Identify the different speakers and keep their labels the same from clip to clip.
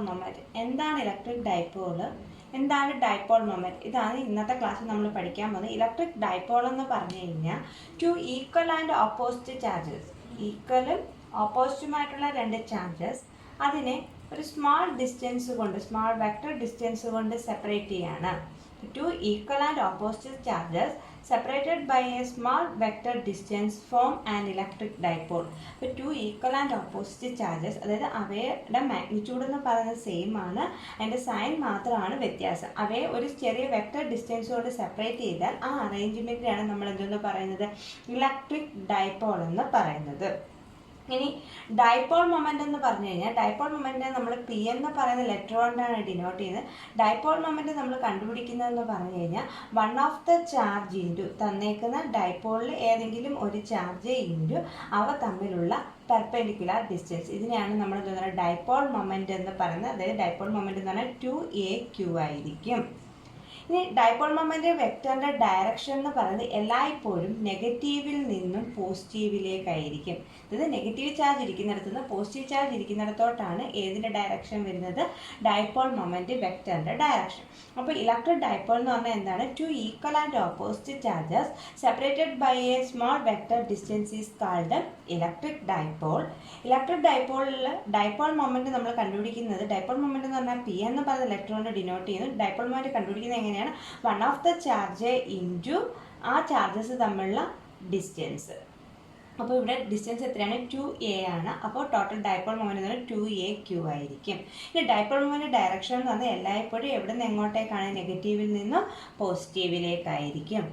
Speaker 1: Moment. എന്താണ് electric dipole, എന്താണ് dipole moment, ഇതാണ് ഇന്നത്തെ ക്ലാസ്സിൽ നമ്മൾ പഠിക്കാൻ പോകുന്നത്. ഇലക്ട്രിക് ഡൈപോൾ എന്ന് പറഞ്ഞു കഴിഞ്ഞാൽ two equal and opposite charges, ഈക്വലും ഓപ്പോസിറ്റുമായിട്ടുള്ള രണ്ട് ചാർജസ്, അതിനെ ഒരു സ്മാൾ ഡിസ്റ്റൻസ് കൊണ്ട്, സ്മാൾ വെക്റ്റർ ഡിസ്റ്റൻസ് കൊണ്ട് സെപ്പറേറ്റ് ചെയ്യാണ്. Two equal and opposite charges separated by a small vector distance form an electric dipole. അപ്പോൾ to equal and opposite charges, അതായത് അവയുടെ മാഗ്നിറ്റ്യൂഡ് എന്ന് പറയുന്നത് സെയിം ആണ്, അതിൻ്റെ സൈൻ മാത്രമാണ് വ്യത്യാസം. അവയെ ഒരു ചെറിയ വെക്റ്റർ ഡിസ്റ്റൻസ് കൊണ്ട് സെപ്പറേറ്റ് ചെയ്താൽ ആ അറേഞ്ച്മെൻറ്റിനാണ് നമ്മൾ എന്തെന്ന് പറയുന്നത്, ഇലക്ട്രിക് ഡൈപോൾ എന്ന് പറയുന്നത്. ഇനി ഡൈപോൾ മൊമെന്റ് എന്ന് പറഞ്ഞു കഴിഞ്ഞാൽ, ഡൈപോൾ മൊമെന്റിനെ നമ്മൾ പി എന്ന് പറയുന്ന ലെറ്റർ കൊണ്ടാണ് ഡിനോട്ട് ചെയ്യുന്നത്. ഡൈപോൾ മൊമെന്റ് നമ്മൾ കണ്ടുപിടിക്കുന്നതെന്ന് പറഞ്ഞു കഴിഞ്ഞാൽ one of the charge into തന്നേക്കുന്ന ഡൈപോളിൽ ഏതെങ്കിലും ഒരു ചാർജ് ഇൻറ്റു അവ തമ്മിലുള്ള പെർപെൻഡിക്കുലർ ഡിസ്റ്റൻസ്, ഇതിനെയാണ് നമ്മൾ ഡൈപോൾ മൊമെന്റ് എന്ന് പറയുന്നത്. അതായത് ഡൈപോൾ മൊമെന്റ് എന്ന് പറഞ്ഞാൽ 2AQ ആയിരിക്കും. ഇനി ഡൈപോൾ മൊമെന്റ് വെക്ടറിന്റെ ഡയറക്ഷൻ എന്ന് പറയുന്നത് എല്ലായ്പ്പോഴും നെഗറ്റീവിൽ നിന്നും പോസിറ്റീവിലേക്കായിരിക്കും. ഇത് നെഗറ്റീവ് ചാർജ് ഇരിക്കുന്നിടത്ത് നിന്ന് പോസിറ്റീവ് ചാർജ് ഇരിക്കുന്നിടത്തോട്ടാണ് ഏതിൻ്റെ ഡയറക്ഷൻ വരുന്നത്, ഡൈപോൾ മൊമെന്റ് വെക്ടറിന്റെ ഡയറക്ഷൻ. അപ്പോൾ ഇലക്ട്രിക് ഡൈപോൾ എന്ന് പറഞ്ഞാൽ എന്താണ്, two equal and opposite charges separated by a small vector distance is called electric dipole. Electric ഡൈപോളിൽ ഡൈപോൾ മൊമെന്റ് നമ്മൾ കണ്ടുപിടിക്കുന്നത്, ഡൈപോൾ മൊമെന്റ് എന്ന് പറഞ്ഞാൽ പി എന്ന് പറയുന്ന ലെറ്റർ കൊണ്ട് ഡിനോട്ട് ചെയ്യുന്നു. ഡൈപോൾ മൊമെന്റ് കണ്ടുപിടിക്കുന്നത് എങ്ങനെയാണ്, one of the charge into ആ ചാർജസ് തമ്മിലുള്ള ഡിസ്റ്റൻസ്. അപ്പോൾ ഇവിടെ ഡിസ്റ്റൻസ് എത്രയാണ്, 2A ആണ്. അപ്പോൾ ടോട്ടൽ ഡൈപോൾ മൊമെന്റ് എന്ന് പറഞ്ഞാൽ 2AQ ആയിരിക്കും. ഇനി ഡൈപോൾ മൊമെന്റ് ഡയറക്ഷൻ എന്ന് പറഞ്ഞാൽ എല്ലായ്പ്പോഴും എവിടെ നിന്ന് എങ്ങോട്ടേക്കാണ്, നെഗറ്റീവിൽ നിന്നും പോസിറ്റീവിലേക്കായിരിക്കും.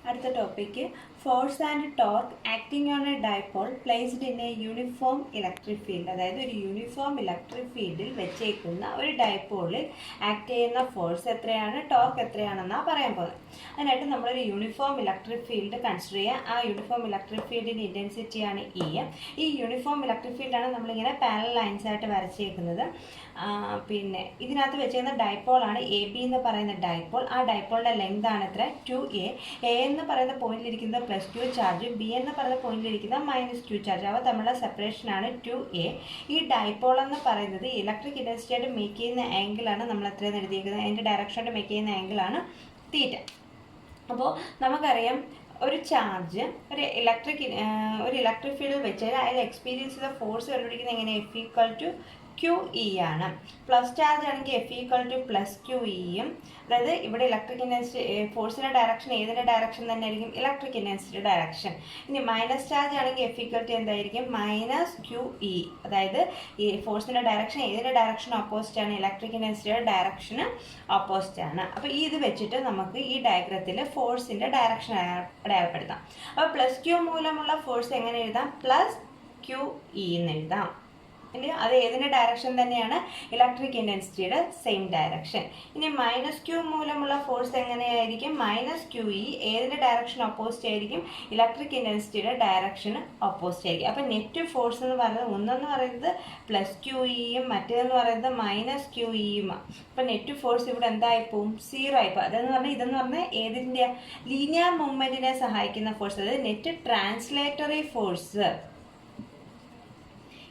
Speaker 1: അടുത്ത topic, force and torque acting on A dipole placed in A uniform electric field. അതായത് ഒരു യൂണിഫോം ഇലക്ട്രിക് ഫീൽഡിൽ വെച്ചേക്കുന്ന ഒരു ഡൈപോളിൽ ആക്ട് ചെയ്യുന്ന ഫോഴ്സ് എത്രയാണ്, ടോർക്ക് എത്രയാണെന്നാണ് പറയാൻ പോകുന്നത്. അതിനായിട്ട് നമ്മളൊരു യൂണിഫോം ഇലക്ട്രിക് ഫീൽഡ് കൺസിഡർ ചെയ്യുക. ആ യൂണിഫോം ഇലക്ട്രിക് ഫീൽഡിൻ്റെ ഇൻറ്റൻസിറ്റിയാണ് E. ഈ യൂണിഫോം ഇലക്ട്രിക് ഫീൽഡാണ് നമ്മളിങ്ങനെ പാരലൽ ലൈൻസ് ആയിട്ട് വരച്ചേക്കുന്നത്. പിന്നെ ഇതിനകത്ത് വെച്ചേക്കുന്ന ഡൈപോളാണ് AB എന്ന് പറയുന്ന ഡൈപോൾ. ആ ഡൈപോളിൻ്റെ ലെങ്ത് ആണ് എത്ര, 2A. A എന്ന് പറയുന്ന പോയിന്റിലിരിക്കുന്നത് +2 ചാർജ്, B എന്ന് പറയുന്ന പോയിന്റിലിരിക്കുന്ന -2 ചാർജ്. അവ തമ്മിലുള്ള സെപ്പറേഷനാണ് 2A. ഈ ഡൈപോൾ എന്ന് പറയുന്നത് ഇലക്ട്രിക് ഇൻറ്റൻസിറ്റിയായിട്ട് മേക്ക് ചെയ്യുന്ന ആംഗിളാണ് നമ്മൾ എത്രയെന്ന് എഴുതിയിരിക്കുന്നത്, അതിൻ്റെ ഡയറക്ഷനായിട്ട് മേക്ക് ചെയ്യുന്ന ആംഗിളാണ് തീറ്റ. അപ്പോൾ നമുക്കറിയാം ഒരു ചാർജ് ഒരു ഇലക്ട്രിക് ഫീൽഡിൽ വെച്ചാൽ അതിൽ എക്സ്പീരിയൻസ് ചെയ്ത ഫോഴ്സ് കണ്ടുപിടിക്കുന്നത് എങ്ങനെ, F = QE ആണ്. പ്ലസ് ചാർജ് ആണെങ്കിൽ F = +QEയും. അതായത് ഇവിടെ ഇലക്ട്രിക് ഇൻറ്റൻസിറ്റി ഫോഴ്സിൻ്റെ ഡയറക്ഷൻ ഏതിൻ്റെ ഡയറക്ഷൻ തന്നെ ആയിരിക്കും, ഇലക്ട്രിക് ഇൻറ്റൻസിറ്റി ഡയറക്ഷൻ. ഇനി മൈനസ് ചാർജ് ആണെങ്കിൽ F എന്തായിരിക്കും, -QE. അതായത് ഈ ഫോഴ്സിൻ്റെ ഡയറക്ഷൻ ഏതിൻ്റെ ഡയറക്ഷൻ ഓപ്പോസിറ്റ് ആണ്, ഇലക്ട്രിക് ഇൻറ്റൻസിറ്റിയുടെ ഡയറക്ഷന് ഓപ്പോസിറ്റ് ആണ്. അപ്പോൾ ഇത് വെച്ചിട്ട് നമുക്ക് ഈ ഡയഗ്രത്തിൽ ഫോഴ്സിൻ്റെ ഡയറക്ഷൻ അടയാളപ്പെടുത്താം. അപ്പോൾ +Q മൂലമുള്ള ഫോഴ്സ് എങ്ങനെ എഴുതാം, +QE എന്ന് എഴുതാം. ഇല്ലേ, അത് ഏതിൻ്റെ ഡയറക്ഷൻ തന്നെയാണ്, ഇലക്ട്രിക് ഇൻറ്റൻസിറ്റിയുടെ സെയിം ഡയറക്ഷൻ. ഇനി -Q മൂലമുള്ള ഫോഴ്സ് എങ്ങനെയായിരിക്കും, -QE. ഏതിൻ്റെ ഡയറക്ഷൻ ഓപ്പോസിറ്റ് ആയിരിക്കും, ഇലക്ട്രിക് ഇൻറ്റൻസിറ്റിയുടെ ഡയറക്ഷന് ഓപ്പോസിറ്റ് ആയിരിക്കും. അപ്പം നെറ്റ് ഫോഴ്സ് എന്ന് പറയുന്നത് ഒന്നെന്ന് പറയുന്നത് +QEയും മറ്റേതെന്ന് പറയുന്നത് -QEയുമാണ്. അപ്പം നെറ്റ് ഫോഴ്സ് ഇവിടെ എന്തായിപ്പോവും, 0 ആയിപ്പോൾ. അതെന്ന് പറഞ്ഞാൽ ഇതെന്ന് പറഞ്ഞാൽ ഏതിൻ്റെ, ലീനിയർ മൂവ്മെൻറ്റിനെ സഹായിക്കുന്ന ഫോഴ്സ്, അതായത് നെറ്റ് ട്രാൻസ്ലേറ്ററി ഫോഴ്സ്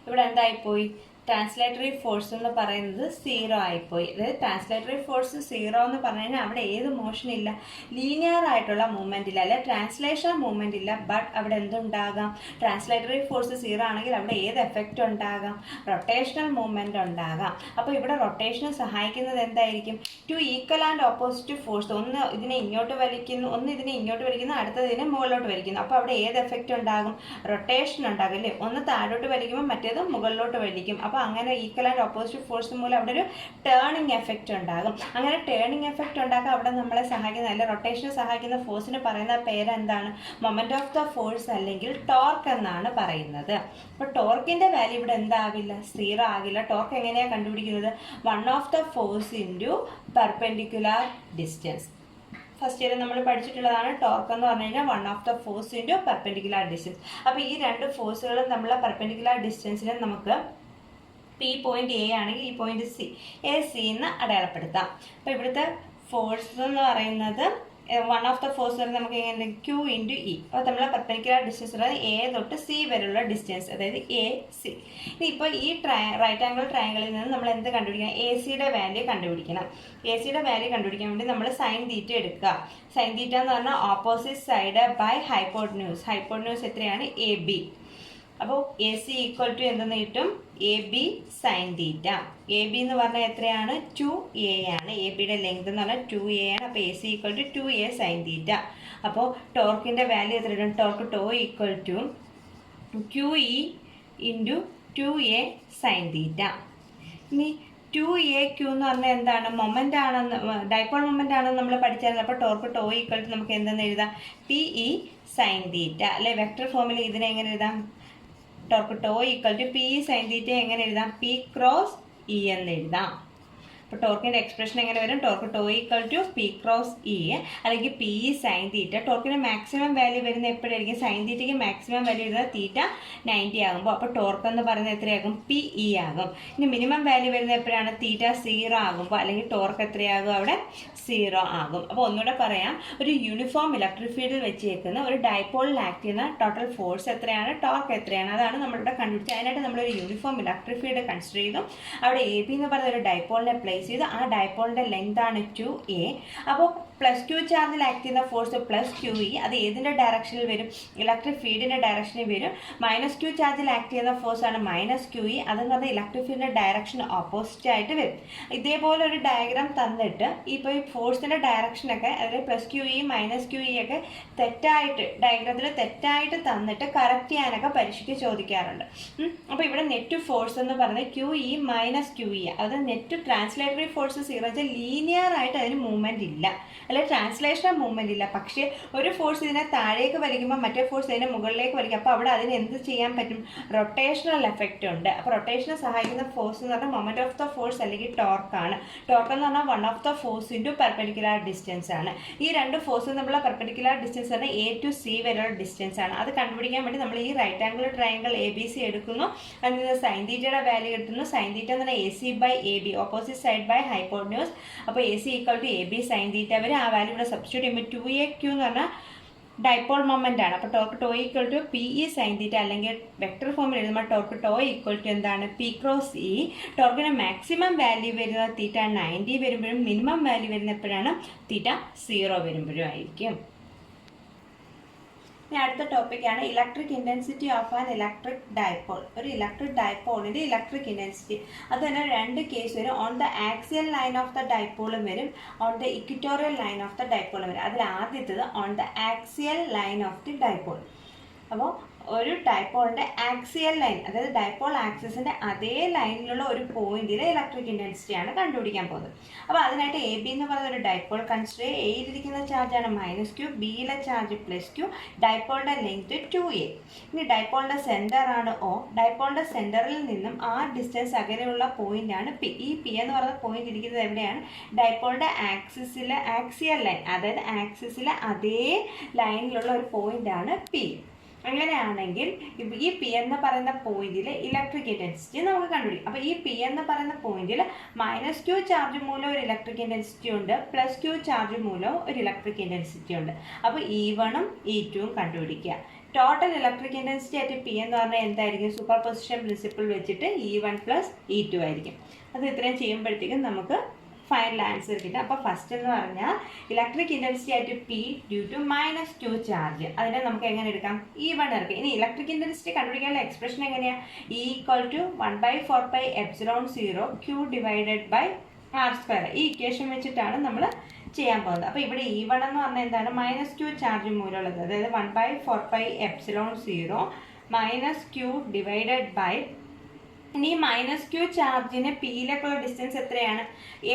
Speaker 1: ഇവിടെ എന്തായിപ്പോയി, ട്രാൻസ്ലേറ്ററി ഫോഴ്സ് എന്ന് പറയുന്നത് 0 ആയിപ്പോയി. അതായത് ട്രാൻസ്ലേറ്ററി ഫോഴ്സ് 0 എന്ന് പറഞ്ഞു കഴിഞ്ഞാൽ അവിടെ ഏത് മോഷൻ ഇല്ല, ലീനിയർ ആയിട്ടുള്ള മൂവ്മെന്റ് ഇല്ല, അല്ലെ ട്രാൻസ്ലേഷൻ മൂവ്മെന്റ് ഇല്ല. ബട്ട് അവിടെ എന്തുണ്ടാകാം, ട്രാൻസ്ലേറ്ററി ഫോഴ്സ് 0 ആണെങ്കിൽ അവിടെ ഏത് എഫക്റ്റ് ഉണ്ടാകാം, റൊട്ടേഷണൽ മൂവ്മെന്റ് ഉണ്ടാകാം. അപ്പോൾ ഇവിടെ റൊട്ടേഷന് സഹായിക്കുന്നത് എന്തായിരിക്കും, to equal and opposite force. ഒന്ന് ഇതിനെ ഇങ്ങോട്ട് വലിക്കുന്നു, ഒന്ന് ഇതിനെ ഇങ്ങോട്ട് വലിക്കുന്നു, അടുത്തത് ഇതിനെ മുകളിലോട്ട് വലിക്കുന്നു. അപ്പോൾ അവിടെ ഏത് എഫക്റ്റ് ഉണ്ടാകും, റൊട്ടേഷൻ ഉണ്ടാകും, അല്ലേ. ഒന്ന് താഴോട്ട് വലിക്കുമ്പോൾ മറ്റേത് മുകളിലോട്ട് വലിക്കും. അപ്പോൾ അങ്ങനെ ഈക്വൽ ആൻഡ് ഓപ്പോസിറ്റ് ഫോഴ്സ് മൂലം അവിടെ ഒരു ടേണിംഗ് എഫക്റ്റ് ഉണ്ടാകും. അങ്ങനെ ടേണിംഗ് എഫക്റ്റ് ഉണ്ടാക്കാൻ അവിടെ നമ്മളെ സഹായിക്കുന്ന, അല്ലെ റൊട്ടേഷനെ സഹായിക്കുന്ന ഫോഴ്സിന് പറയുന്ന പേരെന്താണ്, മൊമെന്റ് ഓഫ് ദ ഫോഴ്സ് അല്ലെങ്കിൽ ടോർക്ക് എന്നാണ് പറയുന്നത്. അപ്പോൾ ടോർക്കിന്റെ വാല്യൂ ഇവിടെ എന്താവില്ല, 0 ആകില്ല. ടോർക്ക് എങ്ങനെയാണ് കണ്ടുപിടിക്കുന്നത്, one of the force into perpendicular distance. First year നമ്മൾ പഠിച്ചിട്ടുള്ളതാണ്. ടോർക്ക് എന്ന് പറഞ്ഞു കഴിഞ്ഞാൽ one of the force into perpendicular distance. അപ്പോൾ ഈ രണ്ട് ഫോഴ്സുകളും തമ്മിലുള്ള പെർപെൻഡിക്കുലർ ഡിസ്റ്റൻസിനെ നമുക്ക് ഈ പോയിന്റ് എ ആണെങ്കിൽ ഈ പോയിന്റ് സി, എ സി എന്ന് അടയാളപ്പെടുത്താം. അപ്പോൾ ഇവിടുത്തെ ഫോഴ്സ് എന്ന് പറയുന്നത് വൺ ഓഫ് ദ ഫോഴ്സ് വരെ നമുക്ക് എങ്ങനെ ക്യൂ ഇൻറ്റു ഇ. അപ്പോൾ നമ്മളെ പെർപെൻഡിക്കുലർ ഡിസ്റ്റൻസ് പറയുന്നത് എ തൊട്ട് സി വരെയുള്ള ഡിസ്റ്റൻസ്, അതായത് എ സി. ഇനി ഇപ്പോൾ ഈ റൈറ്റ് ആംഗിൾ ട്രയാംഗിളിൽ നിന്ന് നമ്മൾ എന്ത് കണ്ടുപിടിക്കണം? എ സിയുടെ വാല്യൂ കണ്ടുപിടിക്കണം. എ സിയുടെ വാല്യൂ കണ്ടുപിടിക്കാൻ വേണ്ടി നമ്മൾ സൈൻ തീറ്റ എടുക്കുക. സൈൻ തീറ്റ എന്ന് പറഞ്ഞാൽ opposite side by hypotenuse. Hypotenuse എത്രയാണ്? A B. അപ്പോൾ എ സി ഈക്വൽ ടു എന്തെന്ന് കിട്ടും? A B sine theta. A B എന്ന് പറഞ്ഞാൽ എത്രയാണ്? 2a ആണ്. എ ബിയുടെ ലെങ്ത് എന്ന് പറഞ്ഞാൽ 2a ആണ്. അപ്പോൾ A C equal to 2a sine theta. അപ്പോൾ ടോർക്കിൻ്റെ വാല്യൂ എത്ര കിട്ടും? Torque tau equal to QE into 2a sine theta. ഇനി 2aq എന്ന് പറഞ്ഞാൽ എന്താണ്? മൊമെൻ്റ് ആണെന്ന്, ഡൈപോൾ മൊമെൻ്റ് ആണെന്ന് നമ്മൾ പഠിച്ചായിരുന്നു. അപ്പോൾ ടോർക്ക് ടോ ഈക്വൽ ടു നമുക്ക് എന്തെന്ന് എഴുതാം? PE sine theta. അല്ലെ വെക്ടർ ഫോമിൽ ഇതിനെ എങ്ങനെ എഴുതാം? Torque tau equal to PE sine theta എങ്ങനെ എഴുതാം? P ക്രോസ് E എന്ന് എഴുതാം. അപ്പോൾ ടോർക്കിൻ്റെ എക്സ്പ്രഷൻ എങ്ങനെ വരും? Torque tau equal to P cross E അല്ലെങ്കിൽ PE സൈൻ തീറ്റ. ടോർക്കിന് മാക്സിമം വാല്യൂ വരുന്ന എപ്പോഴായിരിക്കും? സൈൻ തീറ്റയ്ക്ക് മാക്സിമം വാല്യൂ വരുന്നത് തീറ്റ 90 ആകുമ്പോൾ. അപ്പോൾ ടോർക്ക് എന്ന് പറയുന്നത് എത്രയാകും? PE ആകും. ഇനി മിനിമം വാല്യൂ വരുന്നത് എപ്പോഴാണ്? തീറ്റ 0 ആകുമ്പോൾ, അല്ലെങ്കിൽ ടോർക്ക് എത്രയാകും? അവിടെ 0 ആകും. അപ്പോൾ ഒന്നുകൂടെ പറയാം, ഒരു യൂണിഫോം ഇലക്ട്രിക് ഫീൽഡിൽ വെച്ചേക്കുന്ന ഒരു ഡൈപോളിൽ ആക്ട് ചെയ്യുന്ന ടോട്ടൽ ഫോഴ്സ് എത്രയാണ്? ടോർക്ക് എത്രയാണ്? അതാണ് നമ്മളിവിടെ കണ്ടുപിടിച്ചത്. അതിനായിട്ട് നമ്മളൊരു യൂണിഫോം ഇലക്ട്രിക് ഫീൽഡ് കൺസിഡർ ചെയ്തു. അവിടെ എ ബി എന്ന് പറയുന്ന ഒരു ഡൈപോളിനെ പ്ലേസ് ചെയ്ത് ആ ഡൈപോളിൻ്റെ ലെങ്ത് ആണ് 2a. അപ്പോൾ +q ചാർജിൽ ആക്ട് ചെയ്യുന്ന ഫോഴ്സ് +QE. അത് ഏതിൻ്റെ ഡയറക്ഷനിൽ വരും? ഇലക്ട്രിക് ഫീൽഡിൻ്റെ ഡയറക്ഷനിൽ വരും. -q ചാർജിൽ ആക്ട് ചെയ്യുന്ന ഫോഴ്സ് ആണ് -QE. അതെന്ന് പറഞ്ഞാൽ ഇലക്ട്രിക് ഫീൽഡിൻ്റെ ഡയറക്ഷൻ ഓപ്പോസിറ്റ് ആയിട്ട് വരും. ഇതേപോലെ ഒരു ഡയഗ്രാം തന്നിട്ട് ഇപ്പോൾ ഈ ഫോഴ്സിൻ്റെ ഡയറക്ഷനൊക്കെ, അതായത് +QE -QE ഒക്കെ തെറ്റായിട്ട് ഡയഗ്രാമത്തിൽ തെറ്റായിട്ട് തന്നിട്ട് കറക്റ്റ് ചെയ്യാനൊക്കെ പരീക്ഷയ്ക്ക് ചോദിക്കാറുണ്ട്. അപ്പോൾ ഇവിടെ നെറ്റ് ഫോഴ്സ് എന്ന് പറയുന്നത് QE -QE. അത് നെറ്റ് ട്രാൻസ്ലേറ്ററി ഫോഴ്സ് 0 വെച്ചാൽ ലീനിയർ ആയിട്ട് അതിന് മൂവ്മെൻറ്റ് ഇല്ല, അല്ലെങ്കിൽ ട്രാൻസ്ലേഷണൽ മൂവ്മെൻറ്റ് ഇല്ല. പക്ഷേ ഒരു ഫോഴ്സ് ഇതിനെ താഴേക്ക് വലിക്കുമ്പോൾ മറ്റേ ഫോഴ്സ് ഇതിനെ മുകളിലേക്ക് വലിക്കും. അപ്പോൾ അവിടെ അതിന് എന്ത് ചെയ്യാൻ പറ്റും? റൊട്ടേഷണൽ എഫക്റ്റ് ഉണ്ട്. അപ്പോൾ റൊട്ടേഷനെ സഹായിക്കുന്ന ഫോഴ്സ് എന്ന് പറഞ്ഞാൽ മൊമെൻറ്റ് ഓഫ് ദ ഫോഴ്സ് അല്ലെങ്കിൽ ടോർക്കാണ്. ടോർക്ക് എന്ന് പറഞ്ഞാൽ one of the force into perpendicular distance ആണ്. ഈ രണ്ട് ഫോഴ്സ് തമ്മിലുള്ള പെർപെൻഡിക്കുലർ ഡിസ്റ്റൻസ് പറഞ്ഞാൽ A to C വരെയുള്ള ഡിസ്റ്റൻസ് ആണ്. അത് കണ്ടുപിടിക്കാൻ വേണ്ടി നമ്മൾ ഈ റൈറ്റ് ആംഗിൾ ട്രയാംഗിൾ ABC എടുക്കുന്നു. അതിൽ നിന്ന് സൈൻ തീറ്റയുടെ വാല്യൂ കിട്ടുന്നു. സൈൻ തീറ്റ എന്ന് പറഞ്ഞാൽ AC by AB, opposite side by hypotenuse. അപ്പോൾ AC equal to AB sine theta വരെ. ആ വാല്യൂ ഇവിടെ സബ്സ്റ്റിറ്റ്യൂട്ട് ചെയ്യുമ്പോൾ 2aq എന്ന് പറഞ്ഞാൽ ഡൈപോൾ മൊമെൻ്റ് ആണ്. അപ്പോൾ torque tau equal to PE sine theta, അല്ലെങ്കിൽ വെക്ടർ ഫോമിൽ എഴുതുമ്പോൾ ടോർക്ക് ടോ ഈക്വൽ ടു എന്താണ്? P cross E. ടോർക്കിന് മാക്സിമം വാല്യൂ വരുന്നത് തീറ്റ 90 വരുമ്പോഴും മിനിമം വാല്യൂ വരുന്ന എപ്പോഴാണ്? തീറ്റ 0 വരുമ്പോഴും ആയിരിക്കും. ഇനി അടുത്ത ടോപ്പിക്കാണ് electric intensity of an electric dipole. ഒരു ഇലക്ട്രിക് ഡൈപോളിൻ്റെ ഇലക്ട്രിക് ഇൻറ്റൻസിറ്റി അത് തന്നെ രണ്ട് കേസ് വരും. On the axial line of the ഡൈപോളും വരും, on the equatorial line of the ഡൈപോളും വരും. അതിൽ ആദ്യത്തേത് on the axial line of the dipole. അപ്പോൾ ഒരു ഡൈപോളിൻ്റെ ആക്സിയൽ ലൈൻ, അതായത് ഡൈപോൾ ആക്സിസിൻ്റെ അതേ ലൈനിലുള്ള ഒരു പോയിന്റിലെ ഇലക്ട്രിക് ഇൻറ്റൻസിറ്റിയാണ് കണ്ടുപിടിക്കാൻ പോകുന്നത്. അപ്പോൾ അതിനായിട്ട് എ ബി എന്ന് പറയുന്ന ഒരു ഡൈപോൾ കൺസിഡർ ചെയ്യുക. എയിലിരിക്കുന്ന ചാർജാണ് -Q, ബിയിലെ ചാർജ് +Q, ഡൈപോളിൻ്റെ ലെങ്ത് 2a. ഇനി ഡൈപോളിൻ്റെ സെൻറ്റർ ആണ് O. ഡൈപോളിൻ്റെ സെൻറ്ററിൽ നിന്നും ഡിസ്റ്റൻസ് അകലെയുള്ള പോയിന്റാണ് P. ഈ P എന്ന് പറയുന്ന പോയിന്റ് ഇരിക്കുന്നത് എവിടെയാണ്? ഡൈപോളിൻ്റെ ആക്സിയൽ ലൈൻ, അതായത് ആക്സിസിലെ അതേ ലൈനിലുള്ള ഒരു പോയിന്റാണ് P. അങ്ങനെയാണെങ്കിൽ ഈ P എന്ന് പറയുന്ന പോയിന്റിൽ ഇലക്ട്രിക് ഇൻറ്റൻസിറ്റി നമുക്ക് കണ്ടുപിടിക്കും. അപ്പോൾ ഈ P എന്ന് പറയുന്ന പോയിന്റിൽ -Q ചാർജ് മൂലം ഒരു ഇലക്ട്രിക് ഇൻറ്റൻസിറ്റി ഉണ്ട്, +Q ചാർജ് മൂലം ഒരു ഇലക്ട്രിക് ഇൻറ്റൻസിറ്റി ഉണ്ട്. അപ്പോൾ E1ഉം E2ഉം കണ്ടുപിടിക്കുക. ടോട്ടൽ ഇലക്ട്രിക് ഇൻറ്റൻസിറ്റി ആയിട്ട് P എന്ന് പറഞ്ഞാൽ എന്തായിരിക്കും? സൂപ്പർ പൊസിഷൻ പ്രിൻസിപ്പിൾ വെച്ചിട്ട് E1 + E2 ആയിരിക്കും. അത് ഇത്രയും ചെയ്യുമ്പോഴത്തേക്കും നമുക്ക് ഫൈനൽ ആൻസർ കിട്ടും. അപ്പോൾ ഫസ്റ്റ് എന്ന് പറഞ്ഞാൽ ഇലക്ട്രിക് ഇൻറ്റൻസിറ്റി ആയിട്ട് P due to -Q charge, അതിനെ നമുക്ക് എങ്ങനെ എടുക്കാം? E1 എടുക്കാം. ഇനി ഇലക്ട്രിക് ഇൻറ്റൻസിറ്റി കണ്ടുപിടിക്കാനുള്ള എക്സ്പ്രഷൻ എങ്ങനെയാണ്? E = 1/4πε0 Q divided by r². ഈ ഇക്വേഷൻ വെച്ചിട്ടാണ് നമ്മൾ ചെയ്യാൻ പോകുന്നത്. അപ്പോൾ ഇവിടെ E1 എന്ന് പറഞ്ഞാൽ എന്താണ്? -Q ചാർജ് മൂലമുള്ളത്, അതായത് 1/4πε0 -Q ഡിവൈഡഡ് ബൈ. ഇനി -Q ചാർജിന് Pയിലേക്കുള്ള ഡിസ്റ്റൻസ് എത്രയാണ്?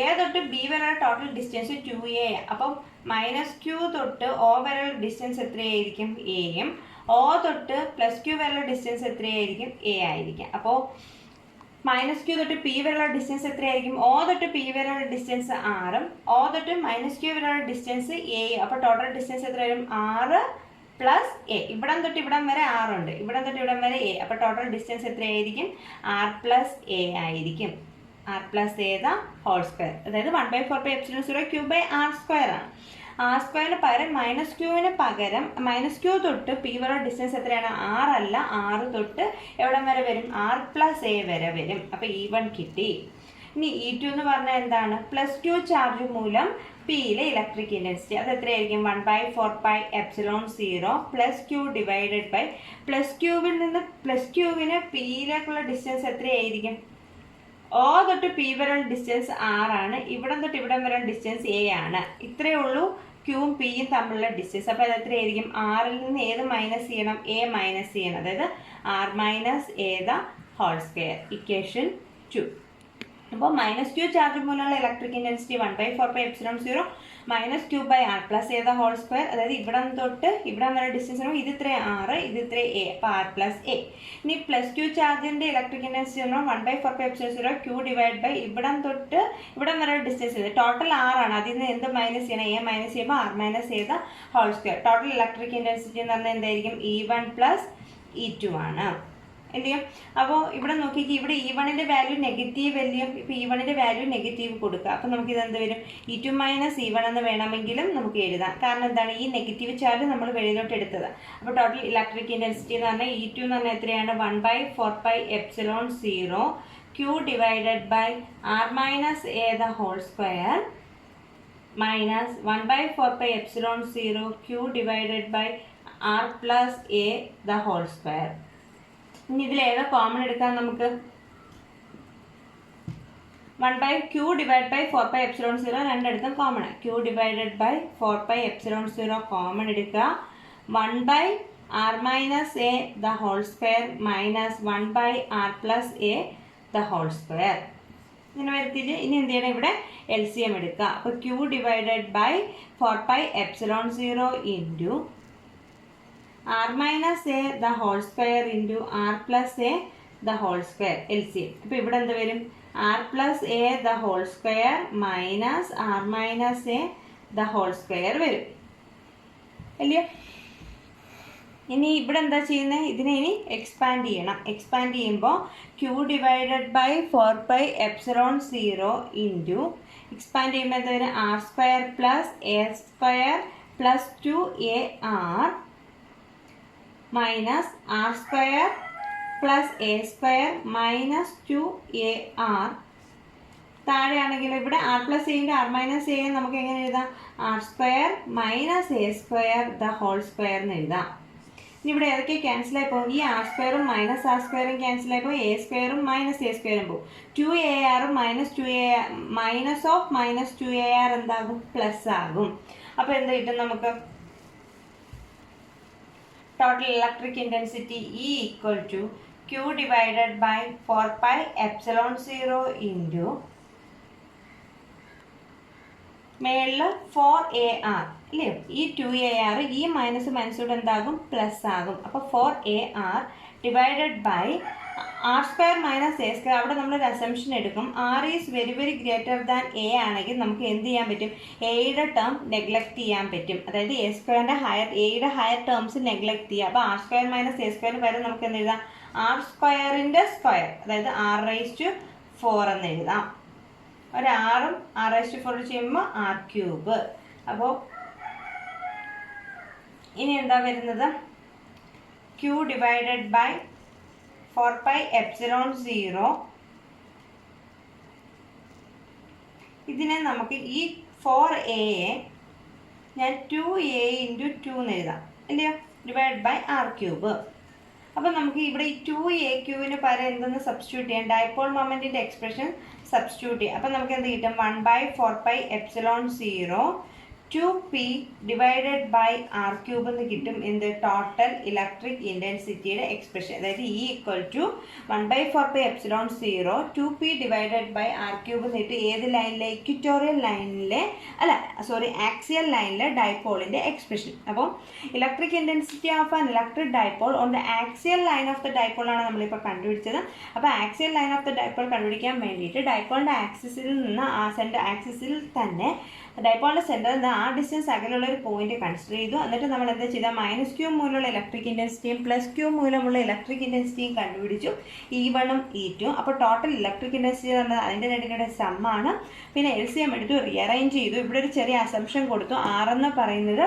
Speaker 1: A തൊട്ട് B വരെയുള്ള ടോട്ടൽ ഡിസ്റ്റൻസ് 2a. അപ്പം -Q തൊട്ട് O വരെയുള്ള ഡിസ്റ്റൻസ് എത്രയായിരിക്കും? Aയും. O തൊട്ട് +Q വരെയുള്ള ഡിസ്റ്റൻസ് എത്രയായിരിക്കും? A ആയിരിക്കും. അപ്പോൾ -Q തൊട്ട് P വരെയുള്ള ഡിസ്റ്റൻസ് എത്രയായിരിക്കും? O തൊട്ട് P വരെയുള്ള ഡിസ്റ്റൻസ് 6ഉം O തൊട്ട് -Q വരെയുള്ള ഡിസ്റ്റൻസ് Aയും. അപ്പോൾ ടോട്ടൽ ഡിസ്റ്റൻസ് എത്ര വരും? 6 + A. ഇവിടം തൊട്ട് ഇവിടം വരെ 6 ഉണ്ട്, ഇവിടം തൊട്ട് ഇവിടം വരെ A. അപ്പോൾ ടോട്ടൽ ഡിസ്റ്റൻസ് എത്രയായിരിക്കും? r + A ആയിരിക്കും. r + A ² അതായത് 1/4πε0 Q/r² ആണ്. ആർ സ്ക്വയറിന് പകരം മൈനസ് ക്യൂവിന് പകരം മൈനസ് ക്യൂ തൊട്ട് പി വരെ ഡിസ്റ്റൻസ് എത്രയാണ്? 6 അല്ല, 6 തൊട്ട് എവിടം വരെ വരും? r + a വരെ വരും. അപ്പോൾ E1 കിട്ടി. ഇനി E2 എന്ന് പറഞ്ഞാൽ എന്താണ്? പ്ലസ് ക്യൂ ചാർജ് മൂലം പിയിലെ ഇലക്ട്രിക് ഇൻറ്റൻസിറ്റി. അത് എത്രയായിരിക്കും? 1/4πε0 plus Q divided by plus ക്യൂവിൽ നിന്ന് പ്ലസ് ക്യൂവിന് പിയിലേക്കുള്ള ഡിസ്റ്റൻസ് എത്രയായിരിക്കും? O തൊട്ട് പി വരെയുള്ള ഡിസ്റ്റൻസ് r ആണ്. ഇവിടം തൊട്ട് ഇവിടം വരെയുള്ള ഡിസ്റ്റൻസ് a ആണ്. ഇത്രയേ ഉള്ളൂ ക്യൂവും പിയും തമ്മിലുള്ള ഡിസ്റ്റൻസ്. അപ്പോൾ അത് എത്രയായിരിക്കും? ആറിൽ നിന്ന് ഏത് മൈനസ് ചെയ്യണം? a മൈനസ് ചെയ്യണം. അതായത് r - a the whole square. Equation 2. അപ്പോൾ മൈനസ് ക്യൂ ചാർജ് മൂലമുള്ള electric intensity 1/4πε0 minus Q by r + a the whole square. അതായത് ഇവിടം തൊട്ട് ഇവിടം വരെ ഡിസ്റ്റൻസ് ഇത് ഇത്ര r, ഇത് ഇത്ര a, അപ്പോൾ r + a. ഇനി പ്ലസ് ക്യൂ ചാർജിൻ്റെ electric intensity 1/4πε0 Q divide by ഇവിടം തൊട്ട് ഇവിടം വരെ ഡിസ്റ്റൻസ് ഇത് ടോട്ടൽ r ആണ്. അതിൽ നിന്ന് എന്ത് മൈനസ് ചെയ്യണം? a മൈനസ് ചെയ്യുമ്പോൾ r - a the whole square. Total electric intensity എന്ന് പറഞ്ഞാൽ എന്തായിരിക്കും? E1 + E2 ആണ്. അല്ലയോ? അപ്പോൾ ഇവിടെ നോക്കിയിട്ട് ഇവിടെ E1ൻ്റെ വാല്യൂ നെഗറ്റീവ് അല്ലയോ? ഇപ്പോൾ E1ൻ്റെ വാല്യൂ നെഗറ്റീവ് കൊടുക്കുക. അപ്പോൾ നമുക്ക് ഇതെന്ത് വരും? E2 - E1 എന്ന് വേണമെങ്കിലും നമുക്ക് എഴുതാം. കാരണം എന്താണ്? ഈ നെഗറ്റീവ് ചാർജ് നമ്മൾ വെളിയിലോട്ട് എടുത്തത്. അപ്പോൾ ടോട്ടൽ ഇലക്ട്രിക് ഇൻറ്റൻസിറ്റി എന്ന് പറഞ്ഞാൽ E2 എന്ന് പറഞ്ഞാൽ എത്രയാണ്? 1/4πε0 Q divided by r - a the whole square minus 1/4πε0 Q divided by r + a the whole square. ഇനി ഇതിൽ ഏതാ കോമൺ എടുക്കാൻ? നമുക്ക് 1/q ഡിവൈഡ് ബൈ 4πε0 രണ്ടിടത്തും common. q divided by 4πε0 common എടുക്കുക. 1/r - a the whole square minus 1/r + a the whole square. ഇങ്ങനെ വരുത്തിയിട്ട് ഇനി എന്ത് ചെയ്യണം? ഇവിടെ LCM എടുക്കുക. അപ്പോൾ q divided by 4πε0 into r - a the whole square into r + a the whole square. LCM. അപ്പോൾ ഇവിടെ എന്ത് വരും? r + a the whole square minus r - a the whole square വരും അല്ലയോ? ഇനി ഇവിടെ എന്താ ചെയ്യുന്നത്? ഇതിനെ ഇനി എക്സ്പാൻഡ് ചെയ്യണം. എക്സ്പാൻഡ് ചെയ്യുമ്പോൾ q divided by 4πε0 into expand ചെയ്യുമ്പോൾ എന്താ വരും? r square plus a square plus 2ar minus r square plus a square minus 2ar. താഴെയാണെങ്കിൽ ഇവിടെ r + a ൻ്റെ r - a നമുക്ക് എങ്ങനെ എഴുതാം? r square minus a square the whole square എന്ന് എഴുതാം. ഇനി ഇവിടെ ഏതൊക്കെ ക്യാൻസലായി പോകും? ഈ r സ്ക്വയറും മൈനസ് r സ്ക്വയറും ക്യാൻസലായി പോകും. a സ്ക്വയറും മൈനസ് a സ്ക്വയറും പോകും. 2ar minus 2ar minus of minus 2ar എന്താകും? പ്ലസ് ആകും. അപ്പോൾ എന്ത് കിട്ടും നമുക്ക്? Total electric intensity E = q divided by 4πε0 into മേളിൽ 4ar അല്ലേ? ഈ 2ar ഈ മൈനസ് മൈനസോട് എന്താകും? പ്ലസ് ആകും. അപ്പോൾ 4ar divided by r square minus a square. അവിടെ നമ്മളൊരു അസംഷൻ എടുക്കും. r is very very greater than a ആണെങ്കിൽ നമുക്ക് എന്ത് ചെയ്യാൻ പറ്റും? എയുടെ ടേം നെഗ്ലക്ട് ചെയ്യാൻ പറ്റും. അതായത് a സ്ക്വയറിൻ്റെ എയുടെ ഹയർ ടേംസ് നെഗ്ലക്ട് ചെയ്യുക. അപ്പോൾ r സ്ക്വയർ മൈനസ് a സ്ക്വയറിന് പകരം നമുക്ക് എന്ത് എഴുതാം? r സ്ക്വയറിൻ്റെ സ്ക്വയർ, അതായത് r⁴ എന്ന് എഴുതാം. ഒരു r-ഉം r⁴ ചെയ്യുമ്പോൾ r³ അപ്പോൾ ഇനി എന്താ വരുന്നത്? q ഡിവൈഡഡ് ബൈ 4πε0 ഇതിനെ നമുക്ക് ഈ 4aയെ ഞാൻ 2a × 2 എന്ന് എഴുതാം അല്ലയോ? Divide by r³. അപ്പോൾ നമുക്ക് ഇവിടെ ഈ 2aqന് പകരം എന്തെന്ന് സബ്സ്റ്റിറ്റ്യൂട്ട് ചെയ്യാം? ഡൈപോൾ മൊമെൻറ്റിൻ്റെ എക്സ്പ്രഷൻ സബ്സ്റ്റിറ്റ്യൂട്ട് ചെയ്യാം. അപ്പോൾ നമുക്ക് എന്ത് കിട്ടും? 1/4πε0 2p ഡിവൈഡഡ് ബൈ r³ എന്ന് കിട്ടും. എന്ത്? ടോട്ടൽ ഇലക്ട്രിക് ഇൻറ്റൻസിറ്റിയുടെ എക്സ്പ്രഷൻ. അതായത് E = 1/4πε0 2p divided by r³ എന്ന് കിട്ടും. ഏത് ലൈനിലെ? ഇക്വിറ്റോറിയൽ ലൈനിലെ ആക്സിയൽ ലൈനിലെ ഡൈപോളിൻ്റെ എക്സ്പ്രഷൻ. അപ്പോൾ electric intensity of an electric dipole on the axial line of the dipole ആണ് നമ്മളിപ്പോൾ കണ്ടുപിടിച്ചത്. അപ്പോൾ axial line of the dipole കണ്ടുപിടിക്കാൻ വേണ്ടിയിട്ട് ഡൈപോളിൻ്റെ ആക്സിസിൽ നിന്ന് ആ സെൻറ്റർ ആക്സിസിൽ തന്നെ ഡൈപോളിൻ്റെ സെൻറ്ററിൽ നിന്ന് ആ ഡിസ്റ്റൻസ് അകലുള്ള ഒരു പോയിന്റ് കൺസിഡർ ചെയ്തു. എന്നിട്ട് നമ്മൾ എന്താ ചെയ്താൽ -q മൂലമുള്ള ഇലക്ട്രിക് ഇൻറ്റൻസിറ്റിയും +q മൂലമുള്ള ഇലക്ട്രിക് ഇൻറ്റൻസിറ്റിയും കണ്ടുപിടിച്ചു, E1ഉം E2. അപ്പോൾ ടോട്ടൽ ഇലക്ട്രിക് ഇൻറ്റൻസിറ്റി എന്ന് പറഞ്ഞാൽ അതിൻ്റെ രണ്ടിൻ്റെ സമ്മാണ്. പിന്നെ LCM എടുത്തു, റീഅറേഞ്ച് ചെയ്തു. ഇവിടെ ഒരു ചെറിയ അസംഷൻ കൊടുത്തു. R എന്ന് പറയുന്നത്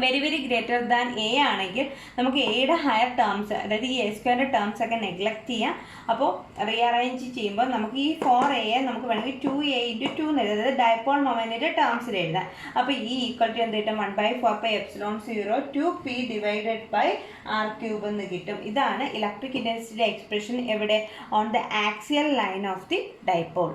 Speaker 1: very very greater than A ആണെങ്കിൽ നമുക്ക് എയുടെ ഹയർ ടേംസ്, അതായത് ഈ A² ടേംസ് ഒക്കെ നെഗ്ലക്ട് ചെയ്യാം. അപ്പോൾ റീഅറേഞ്ച് ചെയ്യുമ്പോൾ നമുക്ക് ഈ 4A നമുക്ക് വേണമെങ്കിൽ 2A × 2 എന്ന് എഴുതാം, അതായത് ഡൈപോൾ മൊമെൻറ്റിൻ്റെ ടേംസിൽ എഴുതാം. അപ്പോൾ ഈ ഈക്വൽ ടു എന്ത് കിട്ടും? 1/4πε0 2p / r³ എന്ന് കിട്ടും. ഇതാണ് ഇലക്ട്രിക് ഇൻറ്റൻസിറ്റിയുടെ എക്സ്പ്രഷൻ എവിടെ? On the axial line of the dipole.